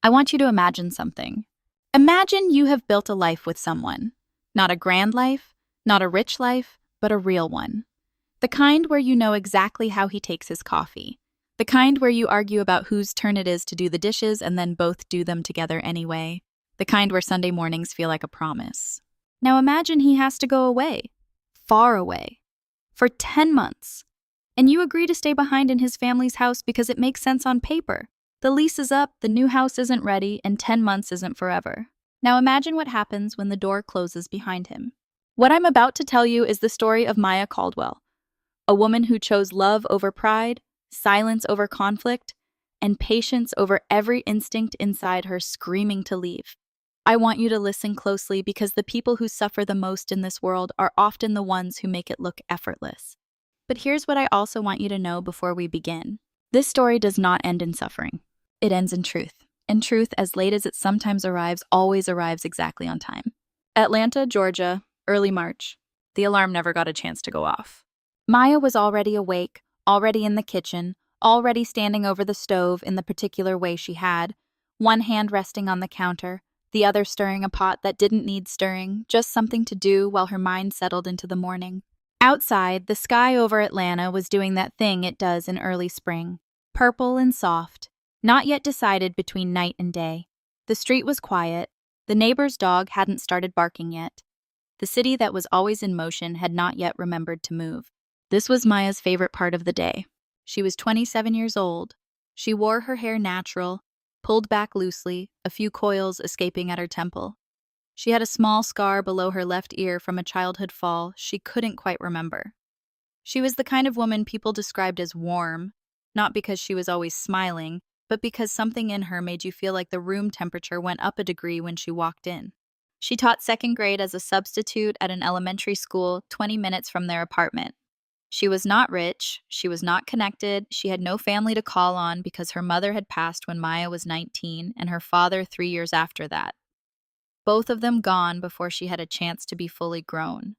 I want you to imagine something. Imagine you have built a life with someone. Not a grand life, not a rich life, but a real one. The kind where you know exactly how he takes his coffee. The kind where you argue about whose turn it is to do the dishes and then both do them together anyway. The kind where Sunday mornings feel like a promise. Now imagine he has to go away. Far away. For 10 months. And you agree to stay behind in his family's house because it makes sense on paper. The lease is up, the new house isn't ready, and 10 months isn't forever. Now imagine what happens when the door closes behind him. What I'm about to tell you is the story of Maya Caldwell, a woman who chose love over pride, silence over conflict, and patience over every instinct inside her screaming to leave. I want you to listen closely because the people who suffer the most in this world are often the ones who make it look effortless. But here's what I also want you to know before we begin. This story does not end in suffering. It ends in truth. And truth, as late as it sometimes arrives, always arrives exactly on time. Atlanta, Georgia, early March. The alarm never got a chance to go off. Maya was already awake, already in the kitchen, already standing over the stove in the particular way she had, one hand resting on the counter, the other stirring a pot that didn't need stirring, just something to do while her mind settled into the morning. Outside, the sky over Atlanta was doing that thing it does in early spring. Purple and soft, not yet decided between night and day. The street was quiet. The neighbor's dog hadn't started barking yet. The city that was always in motion had not yet remembered to move. This was Maya's favorite part of the day. She was 27 years old. She wore her hair natural, pulled back loosely, a few coils escaping at her temple. She had a small scar below her left ear from a childhood fall she couldn't quite remember. She was the kind of woman people described as warm, not because she was always smiling, but because something in her made you feel like the room temperature went up a degree when she walked in. She taught second grade as a substitute at an elementary school 20 minutes from their apartment. She was not rich, she was not connected, she had no family to call on because her mother had passed when Maya was 19 and her father 3 years after that. Both of them gone before she had a chance to be fully grown.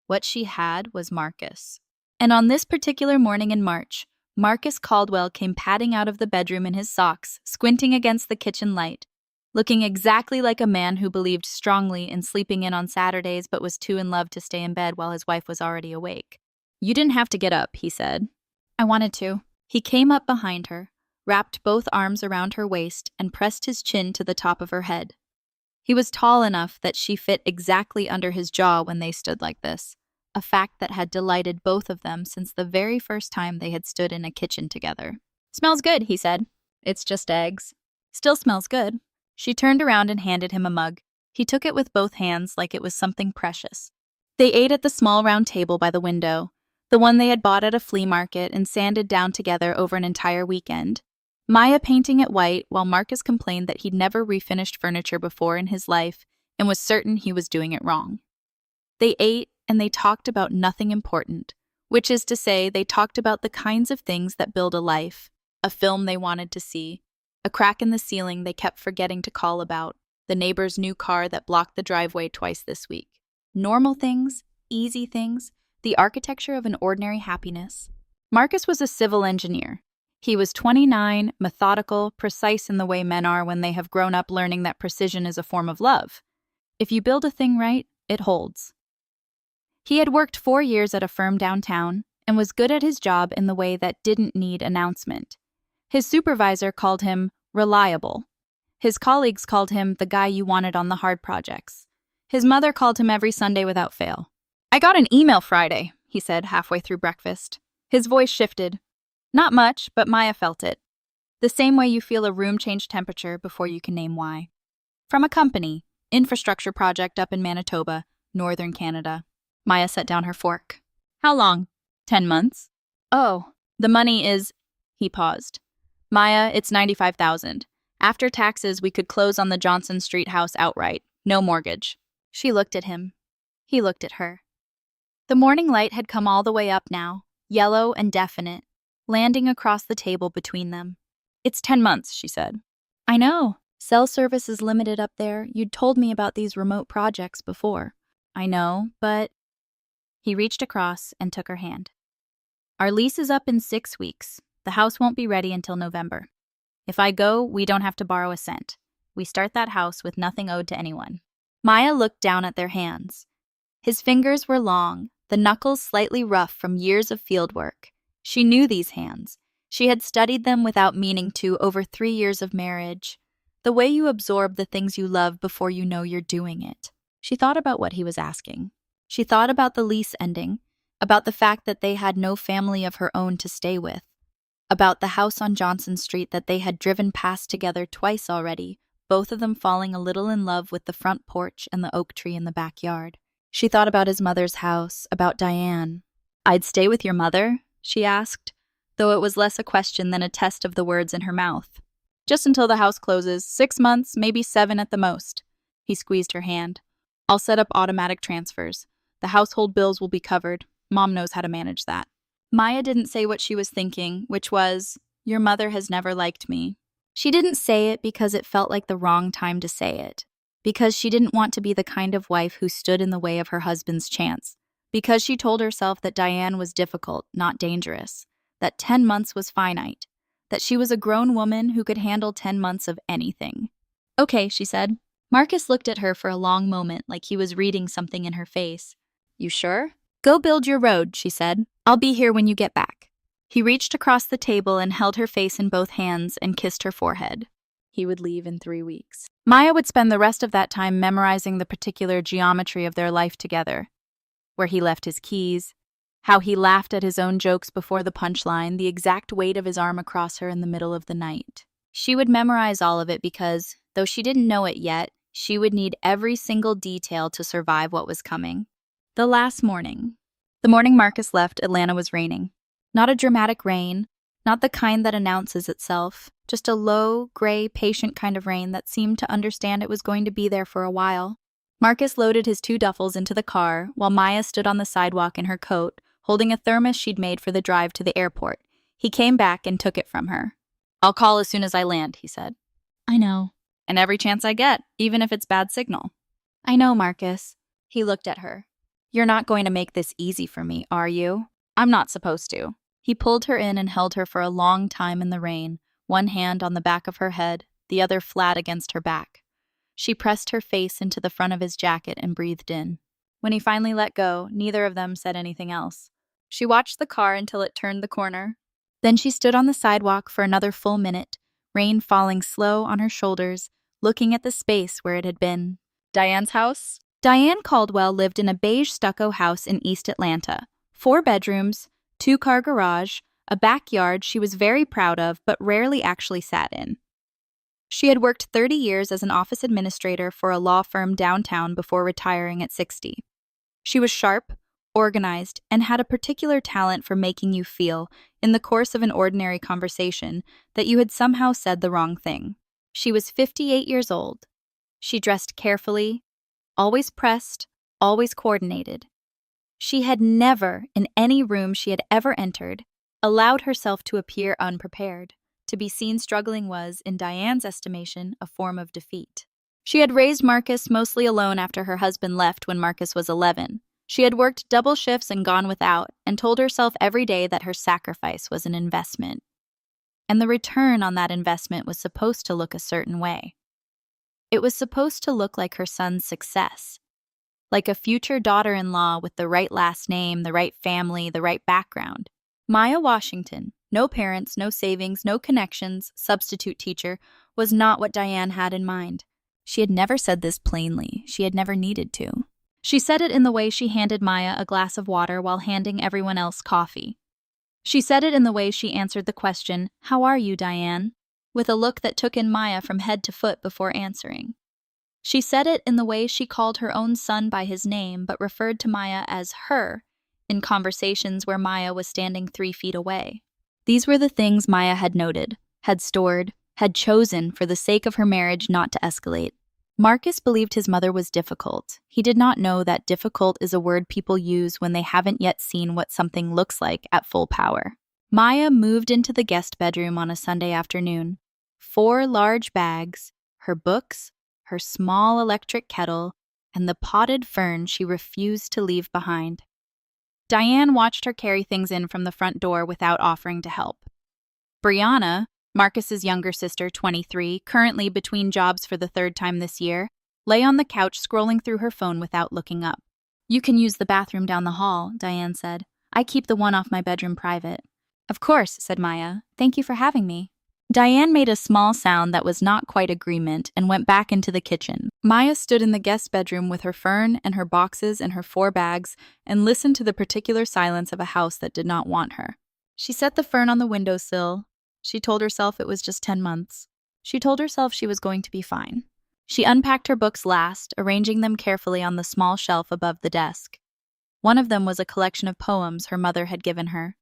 What she had was Marcus. And on this particular morning in March, Marcus Caldwell came padding out of the bedroom in his socks, squinting against the kitchen light, looking exactly like a man who believed strongly in sleeping in on Saturdays but was too in love to stay in bed while his wife was already awake. "You didn't have to get up," he said. "I wanted to." He came up behind her, wrapped both arms around her waist, and pressed his chin to the top of her head. He was tall enough that she fit exactly under his jaw when they stood like this, a fact that had delighted both of them since the very first time they had stood in a kitchen together. "Smells good," he said. "It's just eggs." "Still smells good." She turned around and handed him a mug. He took it with both hands like it was something precious. They ate at the small round table by the window, the one they had bought at a flea market and sanded down together over an entire weekend. Maya painting it white while Marcus complained that he'd never refinished furniture before in his life and was certain he was doing it wrong. They ate and they talked about nothing important, which is to say they talked about the kinds of things that build a life, a film they wanted to see, a crack in the ceiling they kept forgetting to call about, the neighbor's new car that blocked the driveway twice this week. Normal things, easy things, the architecture of an ordinary happiness. Marcus was a civil engineer. He was 29, methodical, precise in the way men are when they have grown up learning that precision is a form of love. If you build a thing right, it holds. He had worked 4 years at a firm downtown and was good at his job in the way that didn't need announcement. His supervisor called him reliable. His colleagues called him the guy you wanted on the hard projects. His mother called him every Sunday without fail. "I got an email Friday," he said halfway through breakfast. His voice shifted. Not much, but Maya felt it. The same way you feel a room change temperature before you can name why. From a company, infrastructure project up in Manitoba, northern Canada. Maya set down her fork. "How long?" 10 months. "Oh, the money is..." He paused. "Maya, it's $95,000. After taxes, we could close on the Johnson Street house outright. No mortgage." She looked at him. He looked at her. The morning light had come all the way up now, yellow and definite, landing across the table between them. "It's 10 months, she said. "I know. Cell service is limited up there. You'd told me about these remote projects before." "I know, but..." He reached across and took her hand. "Our lease is up in 6 weeks. The house won't be ready until November." If I go, we don't have to borrow a cent. We start that house with nothing owed to anyone." Maya looked down at their hands. His fingers were long, the knuckles slightly rough from years of field work. She knew these hands. She had studied them without meaning to over 3 years of marriage. The way you absorb the things you love before you know you're doing it. She thought about what he was asking. She thought about the lease ending, about the fact that they had no family of her own to stay with, about the house on Johnson Street that they had driven past together twice already, both of them falling a little in love with the front porch and the oak tree in the backyard. She thought about his mother's house, about Diane. "I'd stay with your mother?" she asked, though it was less a question than a test of the words in her mouth. "Just until the house closes, 6 months, maybe 7 at the most." He squeezed her hand. "I'll set up automatic transfers. The household bills will be covered. Mom knows how to manage that." Maya didn't say what she was thinking, which was, "Your mother has never liked me." She didn't say it because it felt like the wrong time to say it, because she didn't want to be the kind of wife who stood in the way of her husband's chance, because she told herself that Diane was difficult, not dangerous, that 10 months was finite, that she was a grown woman who could handle 10 months of anything. "Okay," she said. Marcus looked at her for a long moment like he was reading something in her face. "You sure?" "Go build your road," she said. "I'll be here when you get back." He reached across the table and held her face in both hands and kissed her forehead. He would leave in 3 weeks. Maya would spend the rest of that time memorizing the particular geometry of their life together. Where he left his keys, how he laughed at his own jokes before the punchline, the exact weight of his arm across her in the middle of the night. She would memorize all of it because, though she didn't know it yet, she would need every single detail to survive what was coming. The last morning. The morning Marcus left, Atlanta was raining. Not a dramatic rain, not the kind that announces itself, just a low, gray, patient kind of rain that seemed to understand it was going to be there for a while. Marcus loaded his 2 duffels into the car, while Maya stood on the sidewalk in her coat, holding a thermos she'd made for the drive to the airport. He came back and took it from her. "I'll call as soon as I land," he said. "I know." "And every chance I get, even if it's bad signal." "I know, Marcus." He looked at her. "You're not going to make this easy for me, are you?" "I'm not supposed to." He pulled her in and held her for a long time in the rain, one hand on the back of her head, the other flat against her back. She pressed her face into the front of his jacket and breathed in. When he finally let go, neither of them said anything else. She watched the car until it turned the corner. Then she stood on the sidewalk for another full minute, rain falling slow on her shoulders, looking at the space where it had been. Diane's house? Diane Caldwell lived in a beige stucco house in East Atlanta. 4 bedrooms, 2-car garage, a backyard she was very proud of but rarely actually sat in. She had worked 30 years as an office administrator for a law firm downtown before retiring at 60. She was sharp, organized, and had a particular talent for making you feel, in the course of an ordinary conversation, that you had somehow said the wrong thing. She was 58 years old. She dressed carefully, always pressed, always coordinated. She had never, in any room she had ever entered, allowed herself to appear unprepared. To be seen struggling was, in Diane's estimation, a form of defeat. She had raised Marcus mostly alone after her husband left when Marcus was 11. She had worked double shifts and gone without, and told herself every day that her sacrifice was an investment. And the return on that investment was supposed to look a certain way. It was supposed to look like her son's success, like a future daughter-in-law with the right last name, the right family, the right background. Maya Washington, no parents, no savings, no connections, substitute teacher, was not what Diane had in mind. She had never said this plainly. She had never needed to. She said it in the way she handed Maya a glass of water while handing everyone else coffee. She said it in the way she answered the question, "How are you, Diane?" with a look that took in Maya from head to foot before answering. She said it in the way she called her own son by his name but referred to Maya as her in conversations where Maya was standing 3 feet away. These were the things Maya had noted, had stored, had chosen for the sake of her marriage not to escalate. Marcus believed his mother was difficult. He did not know that difficult is a word people use when they haven't yet seen what something looks like at full power. Maya moved into the guest bedroom on a Sunday afternoon. 4 large bags, her books, her small electric kettle, and the potted fern she refused to leave behind. Diane watched her carry things in from the front door without offering to help. Brianna, Marcus's younger sister, 23, currently between jobs for the third time this year, lay on the couch scrolling through her phone without looking up. "You can use the bathroom down the hall," Diane said. "I keep the one off my bedroom private." "Of course," said Maya. "Thank you for having me." Diane made a small sound that was not quite agreement and went back into the kitchen. Maya stood in the guest bedroom with her fern and her boxes and her 4 bags and listened to the particular silence of a house that did not want her. She set the fern on the windowsill. She told herself it was just 10 months. She told herself she was going to be fine. She unpacked her books last, arranging them carefully on the small shelf above the desk. One of them was a collection of poems her mother had given her.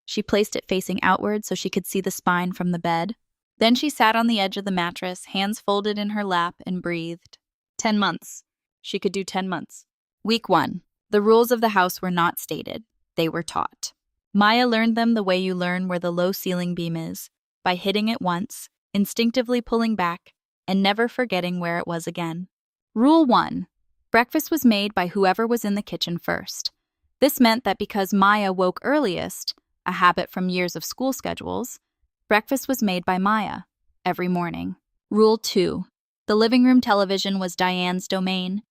She placed it facing outward so she could see the spine from the bed. Then she sat on the edge of the mattress, hands folded in her lap, and breathed. 10 months. She could do 10 months. Week 1. The rules of the house were not stated. They were taught. Maya learned them the way you learn where the low ceiling beam is, by hitting it once, instinctively pulling back, and never forgetting where it was again. Rule 1. Breakfast was made by whoever was in the kitchen first. This meant that because Maya woke earliest, a habit from years of school schedules, breakfast was made by Maya every morning. Rule 2. The living room television was Diane's domain.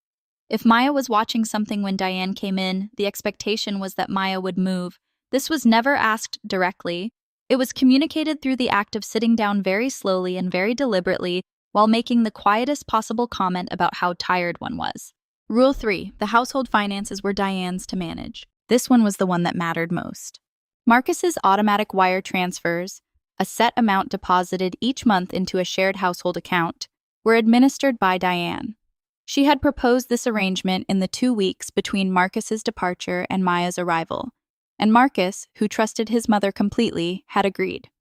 If Maya was watching something when Diane came in, the expectation was that Maya would move. This was never asked directly. It was communicated through the act of sitting down very slowly and very deliberately while making the quietest possible comment about how tired one was. Rule 3. The household finances were Diane's to manage. This one was the one that mattered most. Marcus's automatic wire transfers, a set amount deposited each month into a shared household account, were administered by Diane. She had proposed this arrangement in the 2 weeks between Marcus's departure and Maya's arrival, and Marcus, who trusted his mother completely, had agreed.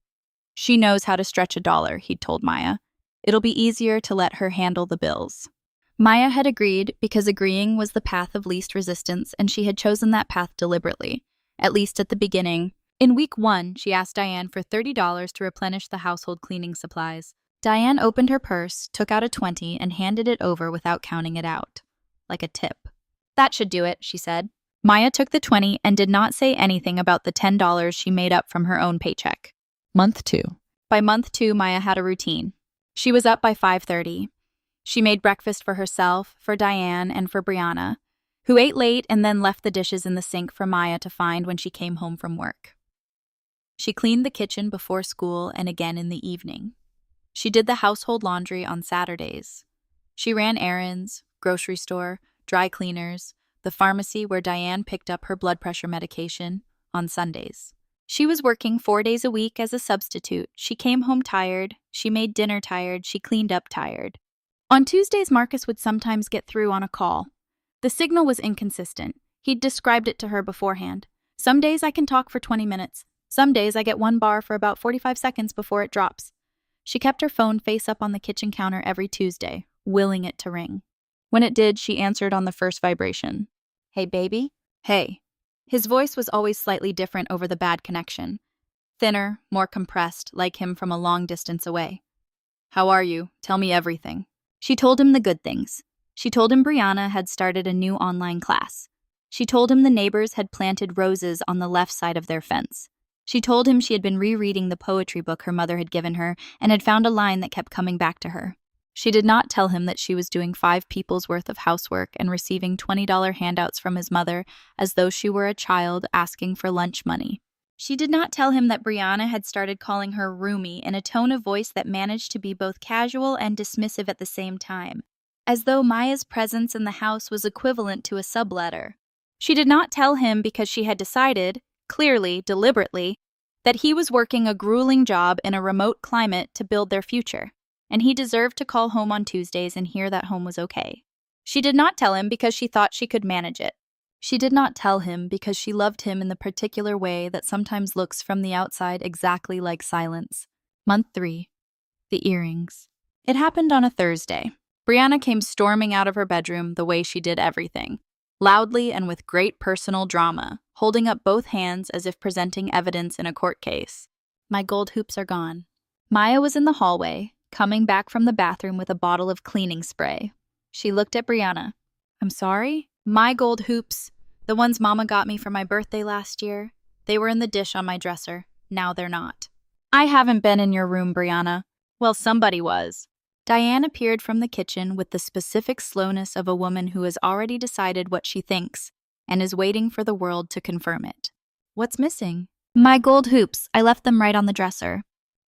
"She knows how to stretch a dollar," he'd told Maya. "It'll be easier to let her handle the bills." Maya had agreed because agreeing was the path of least resistance, and she had chosen that path deliberately, at least at the beginning. In week 1, she asked Diane for $30 to replenish the household cleaning supplies. Diane opened her purse, took out a 20, and handed it over without counting it out, like a tip. "That should do it," she said. Maya took the 20 and did not say anything about the $10 she made up from her own paycheck. Month 2. By month 2, Maya had a routine. She was up by 5:30. She made breakfast for herself, for Diane, and for Brianna, who ate late and then left the dishes in the sink for Maya to find when she came home from work. She cleaned the kitchen before school and again in the evening. She did the household laundry on Saturdays. She ran errands, grocery store, dry cleaners, the pharmacy where Diane picked up her blood pressure medication, on Sundays. She was working 4 days a week as a substitute. She came home tired, she made dinner tired, she cleaned up tired. On Tuesdays, Marcus would sometimes get through on a call. The signal was inconsistent. He'd described it to her beforehand. "Some days I can talk for 20 minutes. Some days I get 1 bar for about 45 seconds before it drops." She kept her phone face up on the kitchen counter every Tuesday, willing it to ring. When it did, she answered on the first vibration. "Hey, baby?" "Hey." His voice was always slightly different over the bad connection. Thinner, more compressed, like him from a long distance away. "How are you? Tell me everything." She told him the good things. She told him Brianna had started a new online class. She told him the neighbors had planted roses on the left side of their fence. She told him she had been rereading the poetry book her mother had given her and had found a line that kept coming back to her. She did not tell him that she was doing 5 people's worth of housework and receiving $20 handouts from his mother as though she were a child asking for lunch money. She did not tell him that Brianna had started calling her roomie in a tone of voice that managed to be both casual and dismissive at the same time, as though Maya's presence in the house was equivalent to a subletter. She did not tell him because she had decided, clearly, deliberately, that he was working a grueling job in a remote climate to build their future, and he deserved to call home on Tuesdays and hear that home was okay. She did not tell him because she thought she could manage it. She did not tell him because she loved him in the particular way that sometimes looks from the outside exactly like silence. Month 3. The earrings. It happened on a Thursday. Brianna came storming out of her bedroom the way she did everything, loudly and with great personal drama, holding up both hands as if presenting evidence in a court case. "My gold hoops are gone." Maya was in the hallway, coming back from the bathroom with a bottle of cleaning spray. She looked at Brianna. "I'm sorry? My gold hoops, the ones Mama got me for my birthday last year, they were in the dish on my dresser. Now they're not." I haven't been in your room, Brianna. Well, somebody was. Diane appeared from the kitchen with the specific slowness of a woman who has already decided what she thinks and is waiting for the world to confirm it. What's missing? My gold hoops. I left them right on the dresser.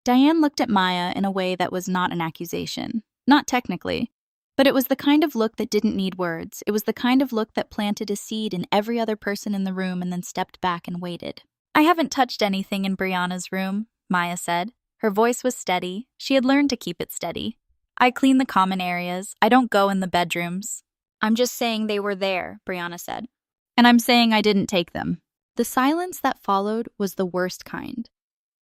Diane looked at Maya in a way that was not an accusation. Not technically. But it was the kind of look that didn't need words. It was the kind of look that planted a seed in every other person in the room and then stepped back and waited. I haven't touched anything in Brianna's room, Maya said. Her voice was steady. She had learned to keep it steady. I clean the common areas. I don't go in the bedrooms. I'm just saying they were there, Brianna said. And I'm saying I didn't take them. The silence that followed was the worst kind.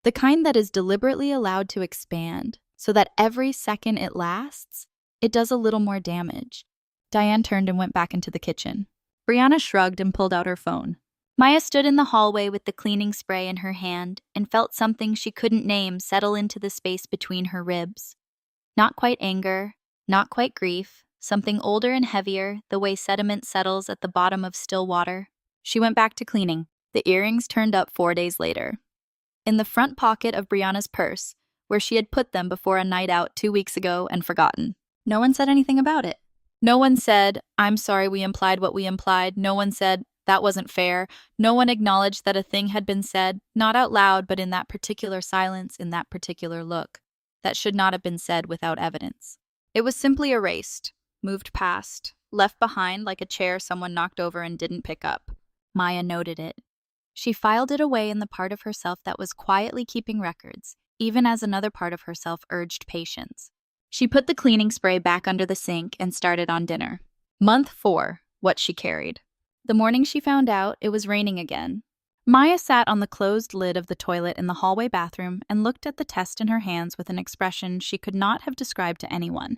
The kind that is deliberately allowed to expand so that every second it lasts, it does a little more damage. Diane turned and went back into the kitchen. Brianna shrugged and pulled out her phone. Maya stood in the hallway with the cleaning spray in her hand and felt something she couldn't name settle into the space between her ribs. Not quite anger, not quite grief, something older and heavier, the way sediment settles at the bottom of still water. She went back to cleaning. The earrings turned up 4 days later. In the front pocket of Brianna's purse, where she had put them before a night out 2 weeks ago and forgotten. No one said anything about it. No one said, I'm sorry we implied what we implied. No one said, that wasn't fair. No one acknowledged that a thing had been said, not out loud, but in that particular silence, in that particular look. That should not have been said without evidence. It was simply erased, moved past, left behind like a chair someone knocked over and didn't pick up. Maya noted it. She filed it away in the part of herself that was quietly keeping records, even as another part of herself urged patience. She put the cleaning spray back under the sink and started on dinner. Month 4, what she carried. The morning she found out, it was raining again. Maya sat on the closed lid of the toilet in the hallway bathroom and looked at the test in her hands with an expression she could not have described to anyone,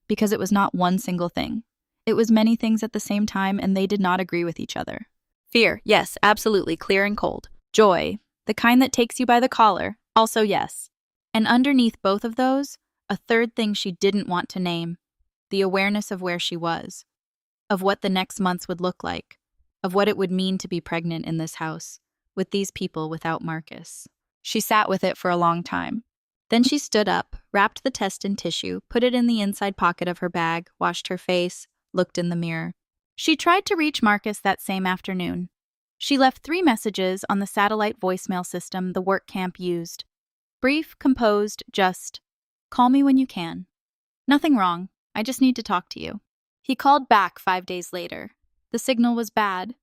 because it was not one single thing. It was many things at the same time, and they did not agree with each other. Fear, yes, absolutely, clear and cold. Joy, the kind that takes you by the collar, also yes. And underneath both of those, a third thing she didn't want to name, the awareness of where she was, of what the next months would look like, of what it would mean to be pregnant in this house, with these people without Marcus. She sat with it for a long time. Then she stood up, wrapped the test in tissue, put it in the inside pocket of her bag, washed her face, looked in the mirror. She tried to reach Marcus that same afternoon. She left 3 messages on the satellite voicemail system the work camp used. Brief, composed, just, call me when you can. Nothing wrong. I just need to talk to you. He called back 5 days later. The signal was bad.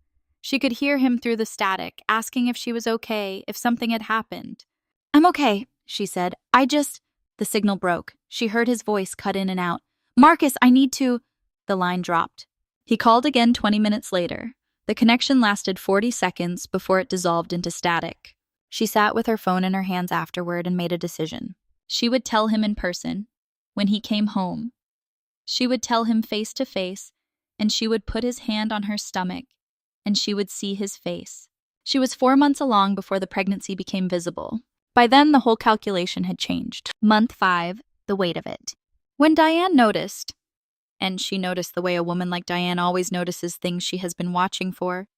She could hear him through the static, asking if she was okay, if something had happened. I'm okay, she said. The signal broke. She heard his voice cut in and out. Marcus, I need to... The line dropped. He called again 20 minutes later. The connection lasted 40 seconds before it dissolved into static. She sat with her phone in her hands afterward and made a decision. She would tell him in person, when he came home. She would tell him face to face, and she would put his hand on her stomach, and she would see his face. She was 4 months along before the pregnancy became visible. By then, the whole calculation had changed. Month 5, the weight of it. When Diane noticed, and she noticed the way a woman like Diane always notices things she has been watching for,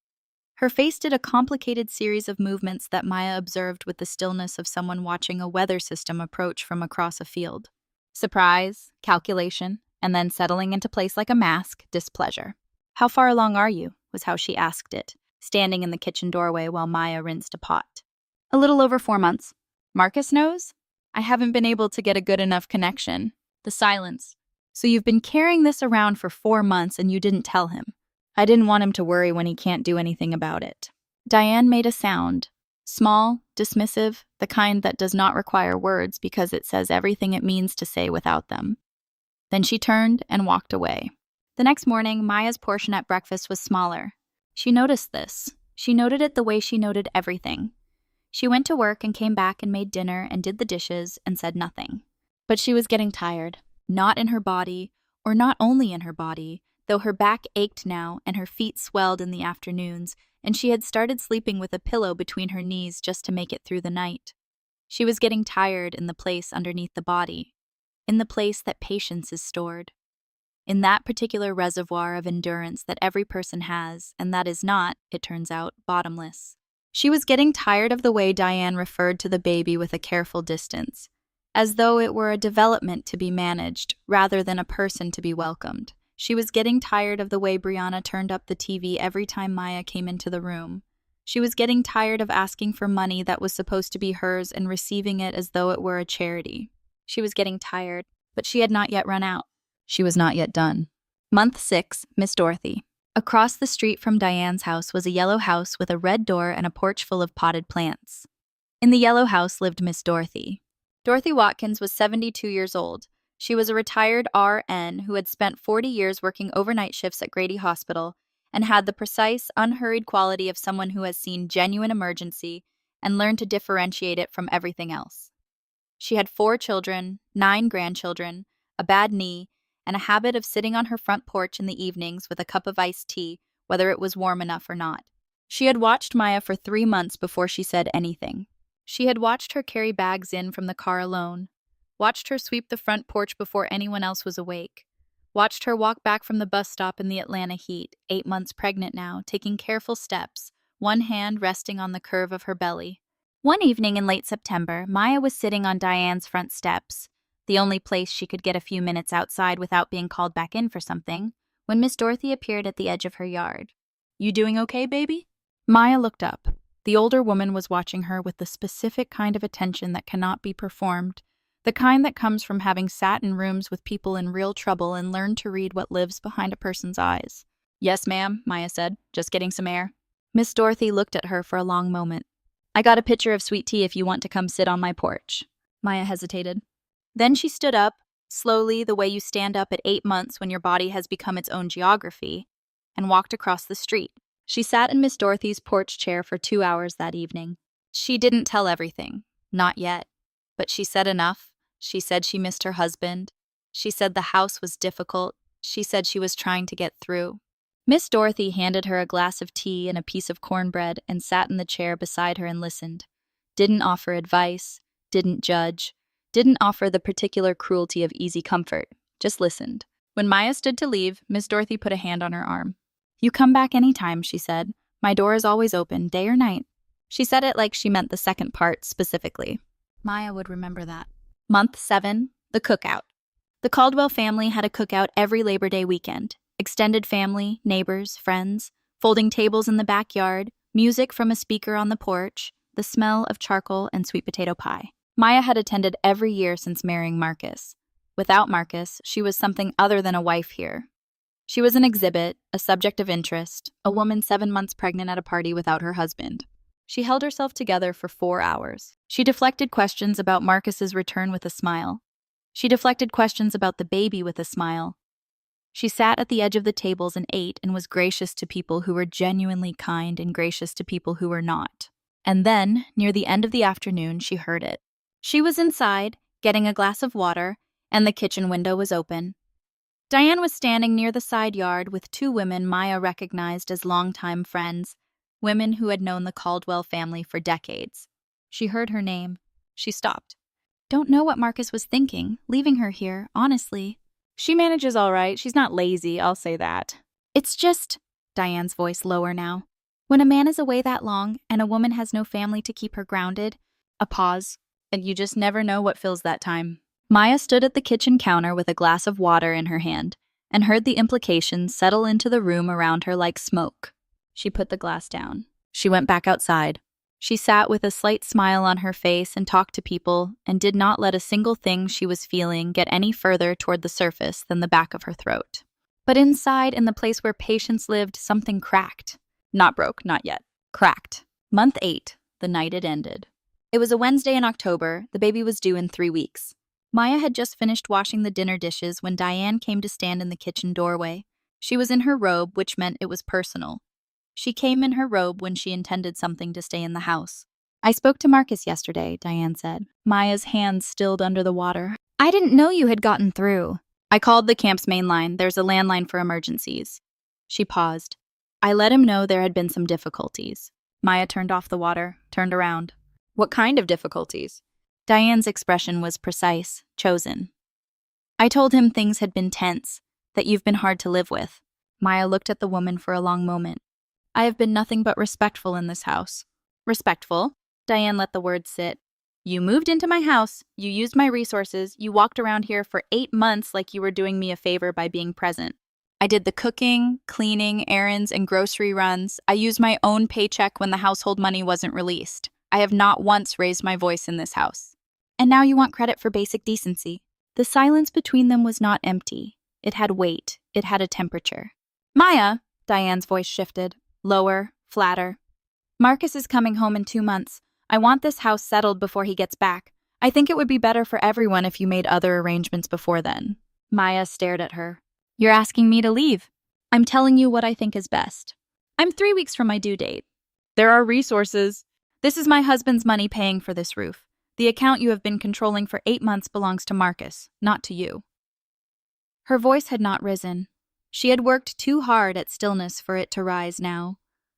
her face did a complicated series of movements that Maya observed with the stillness of someone watching a weather system approach from across a field. Surprise, calculation, and then settling into place like a mask, displeasure. How far along are you? Was how she asked it, standing in the kitchen doorway while Maya rinsed a pot. A little over 4 months. Marcus knows? I haven't been able to get a good enough connection. The silence. So you've been carrying this around for 4 months and you didn't tell him. I didn't want him to worry when he can't do anything about it. Diane made a sound. Small, dismissive, the kind that does not require words because it says everything it means to say without them. Then she turned and walked away. The next morning, Maya's portion at breakfast was smaller. She noticed this. She noted it the way she noted everything. She went to work and came back and made dinner and did the dishes and said nothing. But she was getting tired. Not in her body, or not only in her body, though her back ached now and her feet swelled in the afternoons, and she had started sleeping with a pillow between her knees just to make it through the night. She was getting tired in the place underneath the body, in the place that patience is stored, in that particular reservoir of endurance that every person has, and that is not, it turns out, bottomless. She was getting tired of the way Diane referred to the baby with a careful distance, as though it were a development to be managed rather than a person to be welcomed. She was getting tired of the way Brianna turned up the TV every time Maya came into the room. She was getting tired of asking for money that was supposed to be hers and receiving it as though it were a charity. She was getting tired, but she had not yet run out. She was not yet done. Month 6, Miss Dorothy. Across the street from Diane's house was a yellow house with a red door and a porch full of potted plants. In the yellow house lived Miss Dorothy. Dorothy Watkins was 72 years old. She was a retired RN who had spent 40 years working overnight shifts at Grady Hospital and had the precise, unhurried quality of someone who has seen genuine emergency and learned to differentiate it from everything else. She had 4 children, 9 grandchildren, a bad knee, and a habit of sitting on her front porch in the evenings with a cup of iced tea, whether it was warm enough or not. She had watched Maya for 3 months before she said anything. She had watched her carry bags in from the car alone, watched her sweep the front porch before anyone else was awake, watched her walk back from the bus stop in the Atlanta heat, 8 months pregnant now, taking careful steps, one hand resting on the curve of her belly. One evening in late September, Maya was sitting on Diane's front steps, the only place she could get a few minutes outside without being called back in for something, when Miss Dorothy appeared at the edge of her yard. "You doing okay, baby?" Maya looked up. The older woman was watching her with the specific kind of attention that cannot be performed, the kind that comes from having sat in rooms with people in real trouble and learned to read what lives behind a person's eyes. "Yes, ma'am," Maya said, "just getting some air." Miss Dorothy looked at her for a long moment. "I got a pitcher of sweet tea if you want to come sit on my porch." Maya hesitated. Then she stood up, slowly the way you stand up at 8 months when your body has become its own geography, and walked across the street. She sat in Miss Dorothy's porch chair for 2 hours that evening. She didn't tell everything, not yet, but she said enough. She said she missed her husband. She said the house was difficult. She said she was trying to get through. Miss Dorothy handed her a glass of tea and a piece of cornbread and sat in the chair beside her and listened. Didn't offer advice, didn't judge, didn't offer the particular cruelty of easy comfort, just listened. When Maya stood to leave, Miss Dorothy put a hand on her arm. "You come back anytime," she said. "My door is always open, day or night." She said it like she meant the second part specifically. Maya would remember that. Month 7, the cookout. The Caldwell family had a cookout every Labor Day weekend. Extended family, neighbors, friends, folding tables in the backyard, music from a speaker on the porch, the smell of charcoal and sweet potato pie. Maya had attended every year since marrying Marcus. Without Marcus, she was something other than a wife here. She was an exhibit, a subject of interest, a woman 7 months pregnant at a party without her husband. She held herself together for 4 hours. She deflected questions about Marcus's return with a smile. She deflected questions about the baby with a smile. She sat at the edge of the tables and ate and was gracious to people who were genuinely kind and gracious to people who were not. And then, near the end of the afternoon, she heard it. She was inside, getting a glass of water, and the kitchen window was open. Diane was standing near the side yard with 2 women Maya recognized as longtime friends, women who had known the Caldwell family for decades. She heard her name. She stopped. "Don't know what Marcus was thinking, leaving her here, honestly." "She manages all right. She's not lazy, I'll say that." "It's just," Diane's voice lower now, "when a man is away that long and a woman has no family to keep her grounded." A pause. "And you just never know what fills that time." Maya stood at the kitchen counter with a glass of water in her hand and heard the implications settle into the room around her like smoke. She put the glass down. She went back outside. She sat with a slight smile on her face and talked to people and did not let a single thing she was feeling get any further toward the surface than the back of her throat. But inside, in the place where patience lived, something cracked. Not broke, not yet. Cracked. Month 8, the night it ended. It was a Wednesday in October. The baby was due in 3 weeks. Maya had just finished washing the dinner dishes when Diane came to stand in the kitchen doorway. She was in her robe, which meant it was personal. She came in her robe when she intended something to stay in the house. "I spoke to Marcus yesterday," Diane said. Maya's hands stilled under the water. "I didn't know you had gotten through." "I called the camp's main line. There's a landline for emergencies." She paused. "I let him know there had been some difficulties." Maya turned off the water, turned around. "What kind of difficulties?" Diane's expression was precise, chosen. "I told him things had been tense, that you've been hard to live with." Maya looked at the woman for a long moment. "I have been nothing but respectful in this house." Respectful. Diane let the words sit. You moved into my house, you used my resources, you walked around here for 8 months like you were doing me a favor by being present. I did the cooking, cleaning, errands, and grocery runs. I used my own paycheck when the household money wasn't released. I have not once raised my voice in this house. And now you want credit for basic decency. The silence between them was not empty. It had weight. It had a temperature. Maya, Diane's voice shifted, lower, flatter. Marcus is coming home in 2 months. I want this house settled before he gets back. I think it would be better for everyone if you made other arrangements before then. Maya stared at her. You're asking me to leave. I'm telling you what I think is best. I'm 3 weeks from my due date. There are resources. This is my husband's money paying for this roof. The account you have been controlling for 8 months belongs to Marcus, not to you. Her voice had not risen. She had worked too hard at stillness for it to rise now,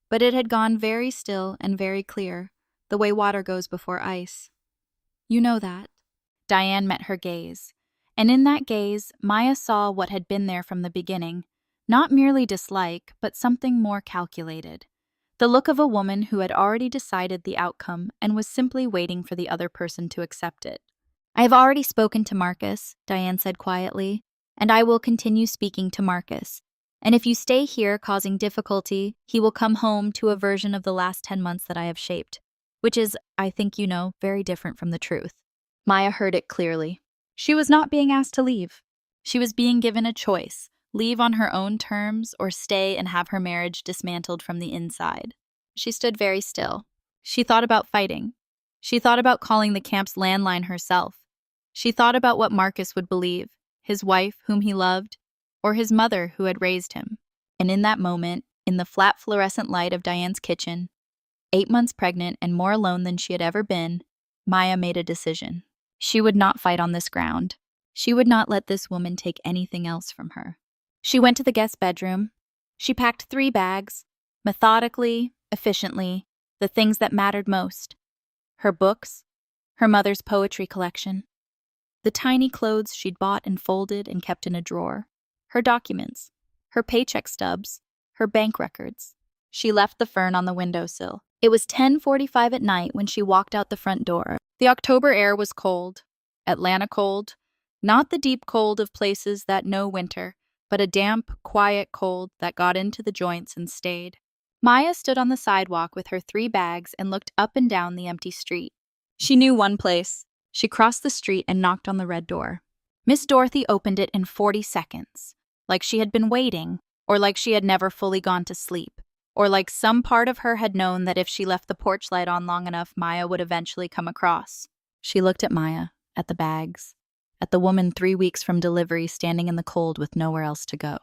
but it had gone very still and very clear, the way water goes before ice. You know that. Diane met her gaze, and in that gaze, Maya saw what had been there from the beginning, not merely dislike, but something more calculated. The look of a woman who had already decided the outcome and was simply waiting for the other person to accept it. I have already spoken to Marcus, Diane said quietly, and I will continue speaking to Marcus. And if you stay here causing difficulty, he will come home to a version of the last 10 months that I have shaped, which is, I think you know, very different from the truth. Maya heard it clearly. She was not being asked to leave. She was being given a choice, leave on her own terms or stay and have her marriage dismantled from the inside. She stood very still. She thought about fighting. She thought about calling the camp's landline herself. She thought about what Marcus would believe, his wife, whom he loved, or his mother, who had raised him. And in that moment, in the flat fluorescent light of Diane's kitchen, 8 months pregnant and more alone than she had ever been, Maya made a decision. She would not fight on this ground. She would not let this woman take anything else from her. She went to the guest bedroom. She packed 3 bags, methodically, efficiently, the things that mattered most. Her books, her mother's poetry collection, the tiny clothes she'd bought and folded and kept in a drawer, her documents, her paycheck stubs, her bank records. She left the fern on the windowsill. It was 10:45 at night when she walked out the front door. The October air was cold, Atlanta cold, not the deep cold of places that know winter, but a damp, quiet cold that got into the joints and stayed. Maya stood on the sidewalk with her 3 bags and looked up and down the empty street. She knew one place. She crossed the street and knocked on the red door. Miss Dorothy opened it in 40 seconds, like she had been waiting, or like she had never fully gone to sleep, or like some part of her had known that if she left the porch light on long enough, Maya would eventually come across. She looked at Maya, at the bags, at the woman 3 weeks from delivery standing in the cold with nowhere else to go.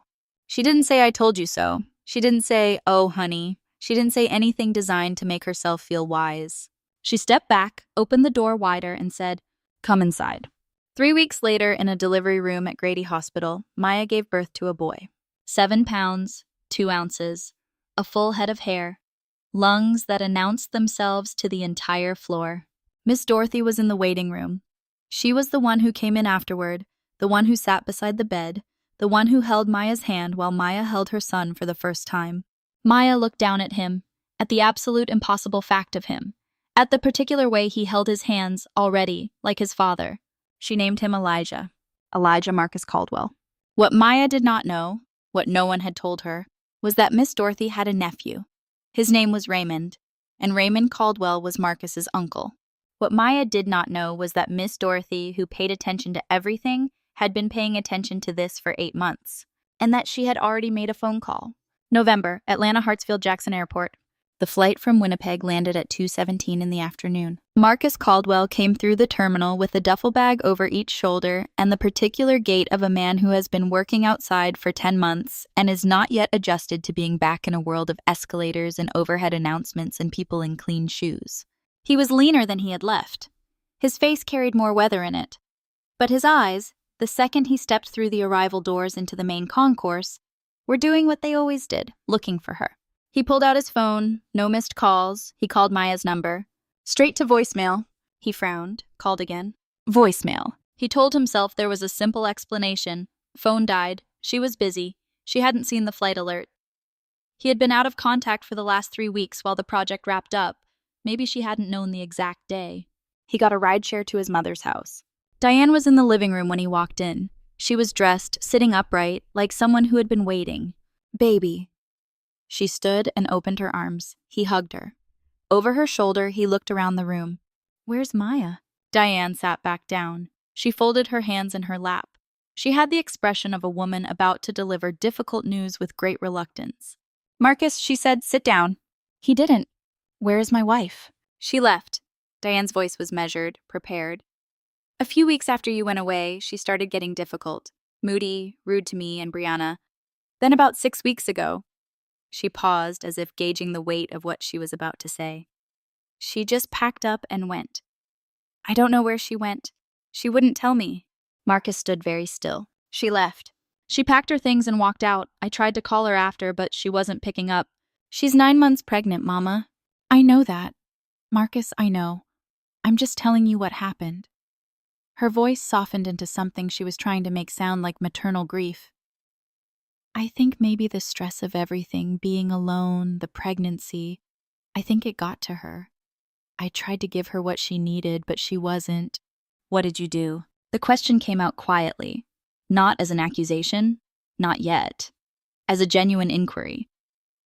She didn't say, "I told you so." She didn't say, "Oh, honey." She didn't say anything designed to make herself feel wise. She stepped back, opened the door wider, and said, "Come inside." 3 weeks later, in a delivery room at Grady Hospital, Maya gave birth to a boy. 7 pounds, 2 ounces, a full head of hair, lungs that announced themselves to the entire floor. Miss Dorothy was in the waiting room. She was the one who came in afterward, the one who sat beside the bed, the one who held Maya's hand while Maya held her son for the first time. Maya looked down at him, at the absolute impossible fact of him, at the particular way he held his hands already, like his father. She named him Elijah Marcus Caldwell. What Maya did not know, what no one had told her, was that Miss Dorothy had a nephew. His name was Raymond, and Raymond Caldwell was Marcus's uncle. What Maya did not know was that Miss Dorothy, who paid attention to everything, had been paying attention to this for 8 months, and that she had already made a phone call. November, Atlanta Hartsfield-Jackson Airport. The flight from Winnipeg landed at 2:17 in the afternoon. Marcus Caldwell came through the terminal with a duffel bag over each shoulder and the particular gait of a man who has been working outside for 10 months and is not yet adjusted to being back in a world of escalators and overhead announcements and people in clean shoes. He was leaner than he had left. His face carried more weather in it. But his eyes, the second he stepped through the arrival doors into the main concourse, were doing what they always did, looking for her. He pulled out his phone, no missed calls. He called Maya's number. Straight to voicemail. He frowned, called again. Voicemail. He told himself there was a simple explanation. Phone died. She was busy. She hadn't seen the flight alert. He had been out of contact for the last 3 weeks while the project wrapped up, Maybe she hadn't known the exact day. He got a rideshare to his mother's house. Diane was in the living room when he walked in. She was dressed, sitting upright, like someone who had been waiting. "Baby." She stood and opened her arms. He hugged her. Over her shoulder, he looked around the room. "Where's Maya?" Diane sat back down. She folded her hands in her lap. She had the expression of a woman about to deliver difficult news with great reluctance. "Marcus," she said, "sit down." He didn't. "Where is my wife?" "She left." Diane's voice was measured, prepared. "A few weeks after you went away, she started getting difficult. Moody, rude to me and Brianna. Then about 6 weeks ago." She paused, as if gauging the weight of what she was about to say. "She just packed up and went. I don't know where she went. She wouldn't tell me." Marcus stood very still. "She left. She packed her things and walked out. I tried to call her after, but she wasn't picking up. She's 9 months pregnant, Mama." "I know that. Marcus, I know. I'm just telling you what happened." Her voice softened into something she was trying to make sound like maternal grief. "I think maybe the stress of everything, being alone, the pregnancy, I think it got to her. I tried to give her what she needed, but she wasn't." "What did you do?" The question came out quietly, not as an accusation, not yet, as a genuine inquiry.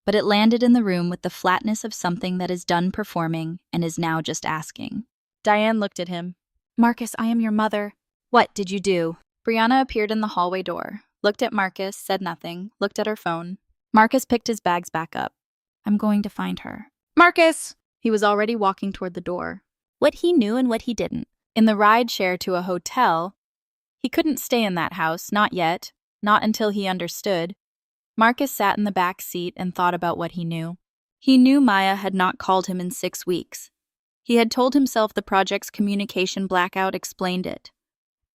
But it landed in the room with the flatness of something that is done performing and is now just asking. Diane looked at him. "Marcus, I am your mother." "What did you do?" Brianna appeared in the hallway door, looked at Marcus, said nothing, looked at her phone. Marcus picked his bags back up. "I'm going to find her." "Marcus!" He was already walking toward the door. What he knew and what he didn't. In the ride share to a hotel, he couldn't stay in that house, not yet, not until he understood. Marcus sat in the back seat and thought about what he knew. He knew Maya had not called him in 6 weeks. He had told himself the project's communication blackout explained it.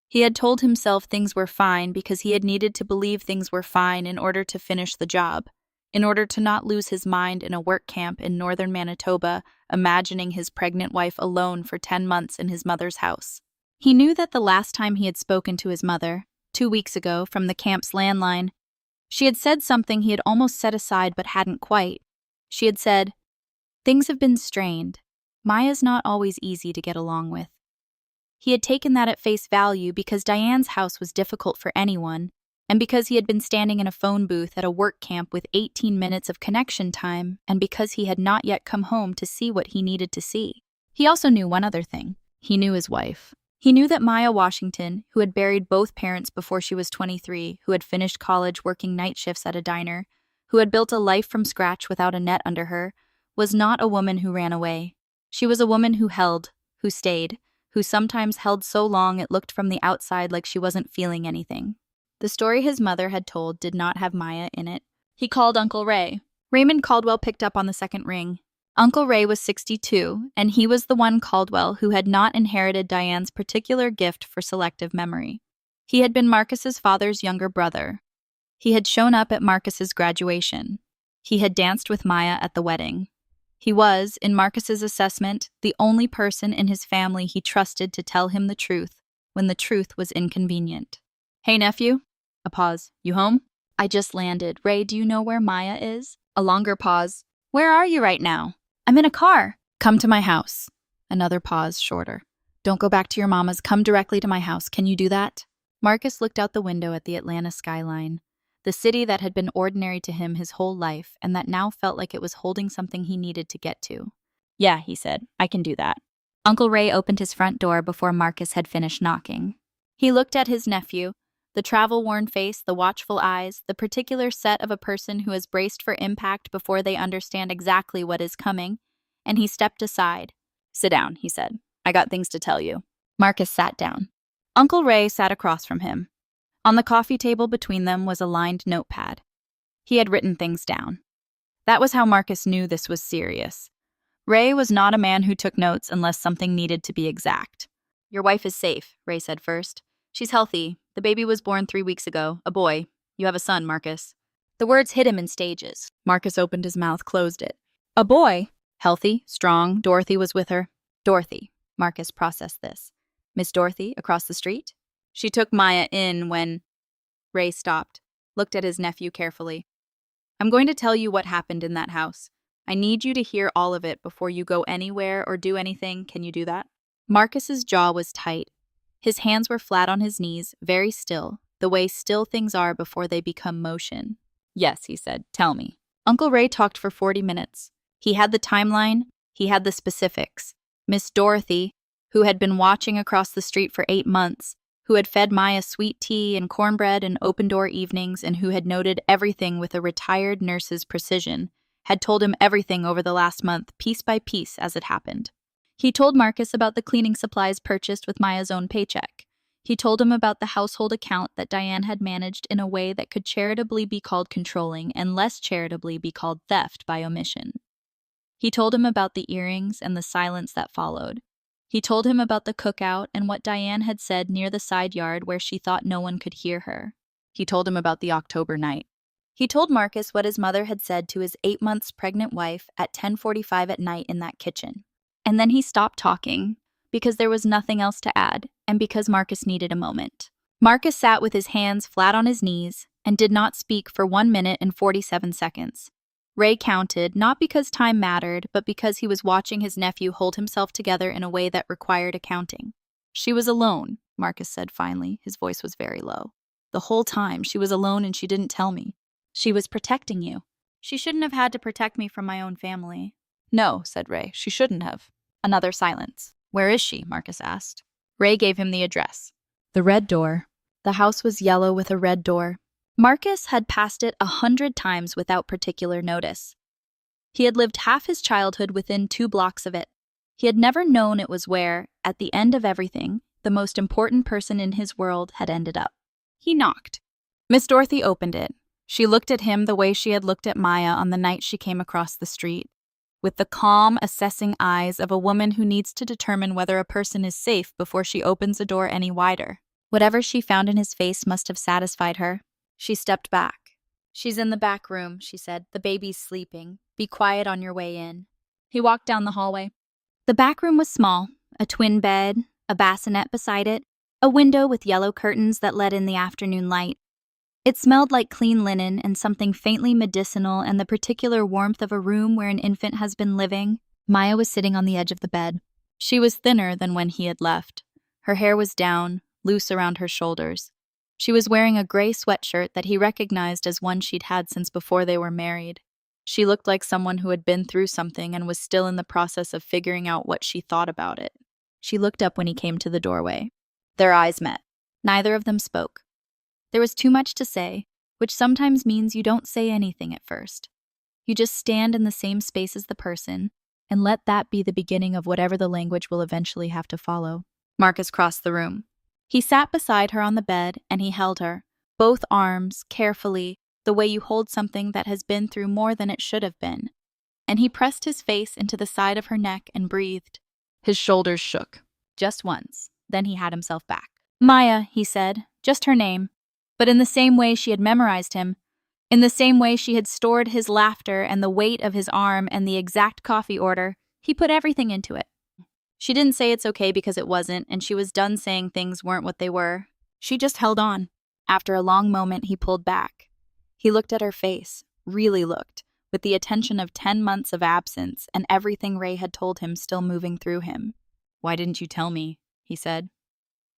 He had told himself things were fine because he had needed to believe things were fine in order to finish the job, in order to not lose his mind in a work camp in northern Manitoba, imagining his pregnant wife alone for 10 months in his mother's house. He knew that the last time he had spoken to his mother, 2 weeks ago, from the camp's landline, she had said something he had almost set aside but hadn't quite. She had said, "Things have been strained. Maya's not always easy to get along with." He had taken that at face value because Diane's house was difficult for anyone, and because he had been standing in a phone booth at a work camp with 18 minutes of connection time, and because he had not yet come home to see what he needed to see. He also knew one other thing. He knew his wife. He knew that Maya Washington, who had buried both parents before she was 23, who had finished college working night shifts at a diner, who had built a life from scratch without a net under her, was not a woman who ran away. She was a woman who held, who stayed, who sometimes held so long it looked from the outside like she wasn't feeling anything. The story his mother had told did not have Maya in it. He called Uncle Ray. Raymond Caldwell picked up on the second ring. Uncle Ray was 62, and he was the one Caldwell who had not inherited Diane's particular gift for selective memory. He had been Marcus's father's younger brother. He had shown up at Marcus's graduation. He had danced with Maya at the wedding. He was, in Marcus's assessment, the only person in his family he trusted to tell him the truth when the truth was inconvenient. "Hey, nephew." A pause. "You home?" "I just landed. Ray, do you know where Maya is?" A longer pause. "Where are you right now?" "I'm in a car." "Come to my house." Another pause, shorter. "Don't go back to your mama's. Come directly to my house. Can you do that?" Marcus looked out the window at the Atlanta skyline, the city that had been ordinary to him his whole life and that now felt like it was holding something he needed to get to. "Yeah," he said, "I can do that." Uncle Ray opened his front door before Marcus had finished knocking. He looked at his nephew, the travel-worn face, the watchful eyes, the particular set of a person who has braced for impact before they understand exactly what is coming, and he stepped aside. "Sit down," he said. "I got things to tell you." Marcus sat down. Uncle Ray sat across from him. On the coffee table between them was a lined notepad. He had written things down. That was how Marcus knew this was serious. Ray was not a man who took notes unless something needed to be exact. "Your wife is safe," Ray said first. "She's healthy. The baby was born 3 weeks ago. A boy. You have a son, Marcus." The words hit him in stages. Marcus opened his mouth, closed it. "A boy? Healthy, strong. Dorothy was with her." "Dorothy." Marcus processed this. "Miss Dorothy, across the street?" "She took Maya in when—" Ray stopped, looked at his nephew carefully. "I'm going to tell you what happened in that house. I need you to hear all of it before you go anywhere or do anything. Can you do that? Marcus's jaw was tight. His hands were flat on his knees, very still, the way still things are before they become motion. Yes, he said. Tell me. Uncle Ray talked for 40 minutes. He had the timeline. He had the specifics. Miss Dorothy, who had been watching across the street for 8 months, who had fed Maya sweet tea and cornbread and open-door evenings and who had noted everything with a retired nurse's precision, had told him everything over the last month, piece by piece, as it happened. He told Marcus about the cleaning supplies purchased with Maya's own paycheck. He told him about the household account that Diane had managed in a way that could charitably be called controlling and less charitably be called theft by omission. He told him about the earrings and the silence that followed. He told him about the cookout and what Diane had said near the side yard where she thought no one could hear her. He told him about the October night. He told Marcus what his mother had said to his 8 months pregnant wife at 10:45 at night in that kitchen. And then he stopped talking, because there was nothing else to add, and because Marcus needed a moment. Marcus sat with his hands flat on his knees and did not speak for 1 minute and 47 seconds. Ray counted, not because time mattered, but because he was watching his nephew hold himself together in a way that required accounting. She was alone, Marcus said finally. His voice was very low. The whole time, she was alone and she didn't tell me. She was protecting you. She shouldn't have had to protect me from my own family. No, said Ray, she shouldn't have. Another silence. Where is she? Marcus asked. Ray gave him the address. The red door. The house was yellow with a red door. Marcus had passed it 100 times without particular notice. He had lived half his childhood within 2 blocks of it. He had never known it was where, at the end of everything, the most important person in his world had ended up. He knocked. Miss Dorothy opened it. She looked at him the way she had looked at Maya on the night she came across the street, with the calm, assessing eyes of a woman who needs to determine whether a person is safe before she opens a door any wider. Whatever she found in his face must have satisfied her. She stepped back. She's in the back room, she said. The baby's sleeping. Be quiet on your way in. He walked down the hallway. The back room was small, a twin bed, a bassinet beside it, a window with yellow curtains that let in the afternoon light. It smelled like clean linen and something faintly medicinal and the particular warmth of a room where an infant has been living. Maya was sitting on the edge of the bed. She was thinner than when he had left. Her hair was down, loose around her shoulders. She was wearing a gray sweatshirt that he recognized as one she'd had since before they were married. She looked like someone who had been through something and was still in the process of figuring out what she thought about it. She looked up when he came to the doorway. Their eyes met. Neither of them spoke. There was too much to say, which sometimes means you don't say anything at first. You just stand in the same space as the person, and let that be the beginning of whatever the language will eventually have to follow. Marcus crossed the room. He sat beside her on the bed, and he held her, both arms, carefully, the way you hold something that has been through more than it should have been. And he pressed his face into the side of her neck and breathed. His shoulders shook. Just once. Then he had himself back. Maya, he said, just her name. But in the same way she had memorized him, in the same way she had stored his laughter and the weight of his arm and the exact coffee order, he put everything into it. She didn't say it's okay because it wasn't, and she was done saying things weren't what they were. She just held on. After a long moment, he pulled back. He looked at her face, really looked, with the attention of 10 months of absence and everything Ray had told him still moving through him. Why didn't you tell me? He said.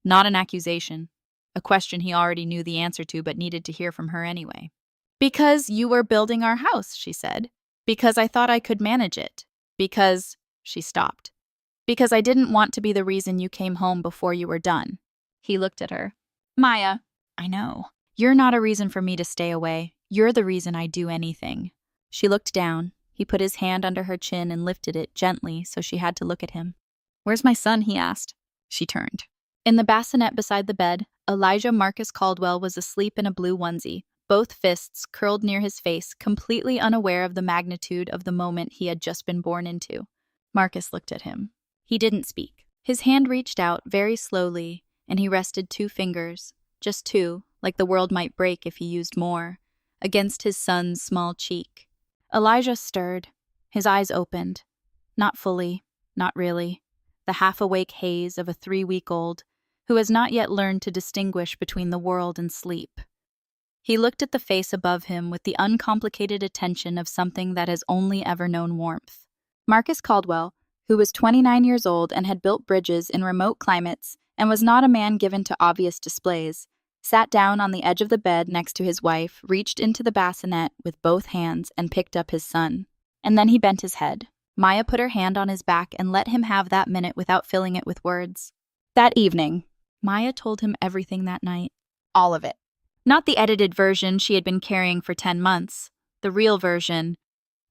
Not an accusation. A question he already knew the answer to but needed to hear from her anyway. Because you were building our house, she said. Because I thought I could manage it. Because, she stopped. Because I didn't want to be the reason you came home before you were done. He looked at her. Maya, I know. You're not a reason for me to stay away. You're the reason I do anything. She looked down. He put his hand under her chin and lifted it gently so she had to look at him. Where's my son? He asked. She turned. In the bassinet beside the bed, Elijah Marcus Caldwell was asleep in a blue onesie, both fists curled near his face, completely unaware of the magnitude of the moment he had just been born into. Marcus looked at him. He didn't speak. His hand reached out very slowly, and he rested 2 fingers, just 2, like the world might break if he used more, against his son's small cheek. Elijah stirred. His eyes opened. Not fully, not really. The half-awake haze of a 3-week-old who has not yet learned to distinguish between the world and sleep. He looked at the face above him with the uncomplicated attention of something that has only ever known warmth. Marcus Caldwell, who was 29 years old and had built bridges in remote climates and was not a man given to obvious displays, sat down on the edge of the bed next to his wife, reached into the bassinet with both hands and picked up his son. And then he bent his head. Maya put her hand on his back and let him have that minute without filling it with words. That evening, Maya told him everything that night. All of it. Not the edited version she had been carrying for 10 months. The real version.